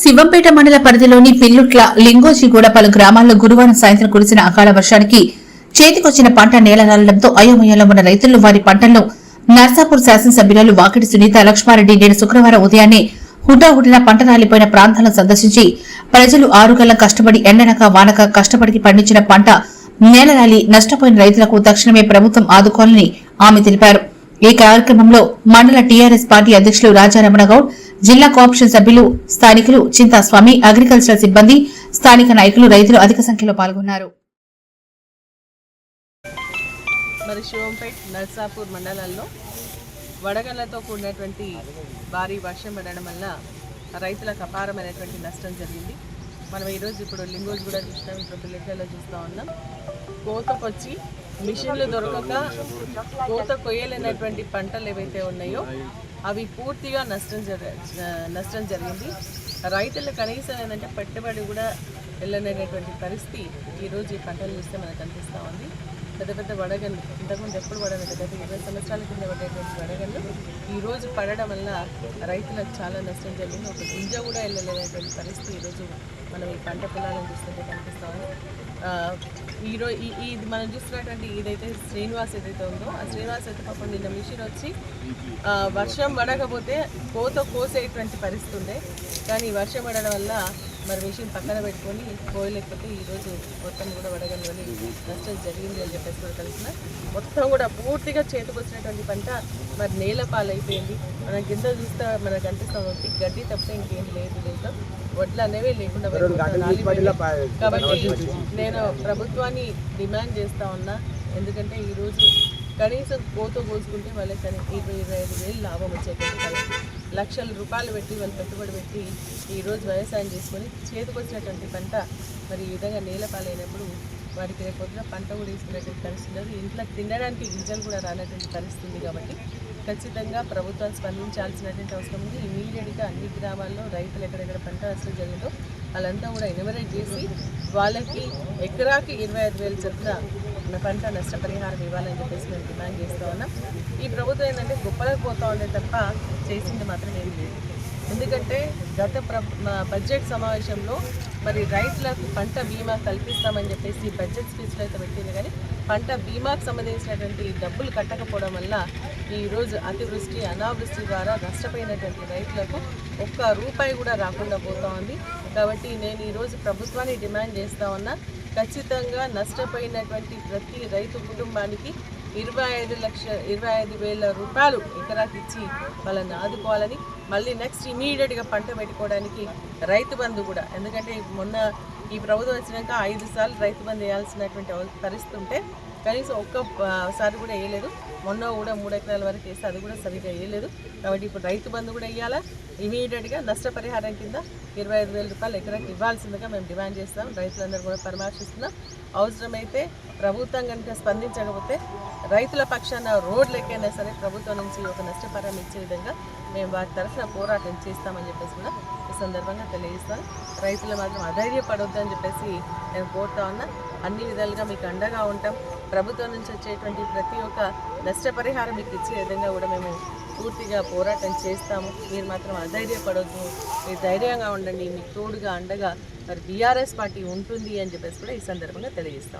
శివంపేట మండల పరిధిలోని పిల్లుట్ల లింగోజిగూడ పలు గ్రామాల్లో గురువారం సాయంత్రం కురిసిన అకాల వర్షానికి చేతికొచ్చిన పంట నేలరాలడంతో అయోమయంలో ఉన్న రైతులు వారి పంటలను నర్సాపూర్ శాసనసభ్యురాలు వాకిటి సునీత లక్ష్మారెడ్డి నేడు శుక్రవారం ఉదయాన్నే హుటాహుటిన పంట రాలిపోయిన ప్రాంతాలను సందర్శించి ప్రజలు ఆరుగల్లం కష్టపడి ఎండనక వానక కష్టపడి పండించిన పంట నేలరాలి నష్టపోయిన రైతులకు తక్షణమే ప్రభుత్వం ఆదుకోవాలని ఆమె తెలిపారు. ఈ కార్యక్రమంలో మండల టీఆర్ఎస్ పార్టీ అధ్యక్షులు రాజారమణగౌడ్, జిల్లా కోఆప్షన్ సభ్యులు, స్థానికులు చింతాస్వామి, అగ్రికల్చరల్ సిబ్బంది, స్థానిక నాయకులు, రైతులు అధిక సంఖ్యలో పాల్గొన్నారు. మరి శివంపేట నర్సాపూర్ మండలాల్లో వడగళ్లతో కూడినటువంటి భారీ వర్షం పడడం వల్ల రైతులకు అపారమైనటువంటి నష్టం జరిగింది. మనం ఈరోజు ఇప్పుడు లింగోజ్ కూడా చూసినాం, ఇప్పుడు పిల్లలలో చూస్తూ ఉన్నాం. కోతకొచ్చి మిషన్లు దొరకక కోత కొయ్యలేనటువంటి పంటలు ఏవైతే ఉన్నాయో అవి పూర్తిగా నష్టం జరిగింది. రైతులు కనీసం ఏంటంటే పెట్టుబడి కూడా వెళ్ళలేనటువంటి పరిస్థితి ఈరోజు ఈ పంటలు చూస్తే మనకు కనిపిస్తూ ఉంది. పెద్ద పెద్ద వడగళ్ళు ఇంతకుముందు ఎప్పుడు పడలేదు, గత 20 సంవత్సరాల కింద పడేటువంటి వడగళ్ళు ఈరోజు పడడం వల్ల రైతులకు చాలా నష్టం జరిగింది. ఒక గింజ కూడా వెళ్ళలేనటువంటి పరిస్థితి ఈరోజు మనం ఈ పంట పొలాలను చూస్తుంటే కనిపిస్తూ ఉంది. ఈరోజు ఇది మనం చూస్తున్నటువంటి ఇదైతే శ్రీనివాస్ ఏదైతే ఉందో ఆ శ్రీనివాస్ అయితే పాపం నిన్న మిషన్ వచ్చి వర్షం పడకపోతే కోసేటువంటి పరిస్థితి ఉండే, కానీ వర్షం పడడం వల్ల మరి మిషన్ పక్కన పెట్టుకొని పోయలేకపోతే ఈరోజు మొత్తం కూడా వడగలి వల్ల నష్టం జరిగింది అని చెప్పేసి కూడా తెలిసిన మొత్తం కూడా పూర్తిగా చేతికొచ్చినటువంటి పంట మరి నేల పాలైపోయింది. మన కింద చూస్తే మనకు అనిపిస్తాం గడ్డి తప్ప ఇంకేం లేదు, లేదు వడ్లు అనేవి లేకుండా. కాబట్టి నేను ప్రభుత్వాన్ని డిమాండ్ చేస్తూ ఉన్నా, ఎందుకంటే ఈరోజు కనీసం కోత కోసుకుంటే వాళ్ళకి 20-25 లాభం వచ్చేటువంటి లక్షల రూపాయలు పెట్టి వాళ్ళు పెట్టుబడి పెట్టి ఈరోజు వ్యవసాయం చేసుకొని చేతికొచ్చినటువంటి పంట మరి ఈ విధంగా నేల పాలైనప్పుడు వారికి రేపు పొద్దున పంట కూడా వేసుకునేటువంటి పరిస్థితి లేదు. ఇంట్లో తినడానికి గింజలు కూడా రానటువంటి పరిస్థితి ఉంది. కాబట్టి ఖచ్చితంగా ప్రభుత్వం స్పందించాల్సినటువంటి అవసరం ఉంది. ఇమీడియట్గా అన్ని గ్రామాల్లో రైతులు ఎక్కడెక్కడ పంట నష్టం జరిగిందో వాళ్ళంతా కూడా ఎన్యూమరేట్ చేసి వాళ్ళకి ఎకరాకి 25,000 చొప్పున పంట నష్టపరిహారం ఇవ్వాలని చెప్పేసి మేము డిమాండ్ చేస్తూ ఉన్నాం. ఈ ప్రభుత్వం ఏంటంటే గొప్పలకు పోతూ ఉండే తప్ప చేసింది మాత్రం ఏం లేదు. ఎందుకంటే గత బడ్జెట్ సమావేశంలో మరి రైతులకు పంట బీమా కల్పిస్తామని చెప్పేసి బడ్జెట్ స్పీచ్లో అయితే పెట్టింది, కానీ పంట బీమాకు సంబంధించినటువంటి డబ్బులు కట్టకపోవడం వల్ల ఈరోజు అతివృష్టి అనావృష్టి ద్వారా నష్టపోయినటువంటి రైతులకు ఒక్క రూపాయి కూడా రాకుండా పోతూ ఉంది. కాబట్టి నేను ఈరోజు ప్రభుత్వాన్ని డిమాండ్ చేస్తూ ఉన్నా, ఖచ్చితంగా నష్టపోయినటువంటి ప్రతి రైతు కుటుంబానికి 25,000 రూపాయలు ఎకరాకి ఇచ్చి వాళ్ళని ఆదుకోవాలని, మళ్ళీ నెక్స్ట్ ఇమీడియట్గా పంట పెట్టుకోవడానికి రైతు బంధు కూడా, ఎందుకంటే మొన్న ఈ ప్రభుత్వం వచ్చినాక 5 సార్లు రైతు బంధు వేయాల్సినటువంటి పరిస్థితి ఉంటే కనీసం ఒక్కసారి కూడా వేయలేదు. మొన్న కూడా 3 ఎకరాల వరకు వేస్తే అది కూడా సరిగ్గా వేయలేదు. కాబట్టి ఇప్పుడు రైతు బంధు కూడా వేయాలా, ఇమీడియట్గా నష్టపరిహారం కింద 25,000 రూపాయలు ఎకరాకి ఇవ్వాల్సిందిగా మేము డిమాండ్ చేస్తాం. రైతులందరూ కూడా పరామర్శిస్తున్నాం. అవసరమైతే ప్రభుత్వం కనుక స్పందించకపోతే రైతుల పక్షాన రోడ్లెక్కైనా సరే ప్రభుత్వం నుంచి ఒక నష్టపరిహారం ఇచ్చే విధంగా మేము వారి తరఫున పోరాటం చేస్తామని చెప్పేసి కూడా ఈ సందర్భంగా తెలియజేస్తాను. రైతులు మాత్రం అధైర్యపడొద్దు అని చెప్పేసి నేను కోరుతా ఉన్నా. అన్ని విధాలుగా మీకు అండగా ఉంటాం. ప్రభుత్వం నుంచి వచ్చేటువంటి ప్రతి ఒక్క నష్టపరిహారం మీకు ఇచ్చే విధంగా కూడా మేము పూర్తిగా పోరాటం చేస్తాము. మీరు మాత్రం అధైర్యపడొద్దు, మీరు ధైర్యంగా ఉండండి, మీకు తోడుగా అండగా మరి బీఆర్ఎస్ పార్టీ ఉంటుంది అని చెప్పేసి కూడా ఈ సందర్భంగా తెలియజేస్తాం.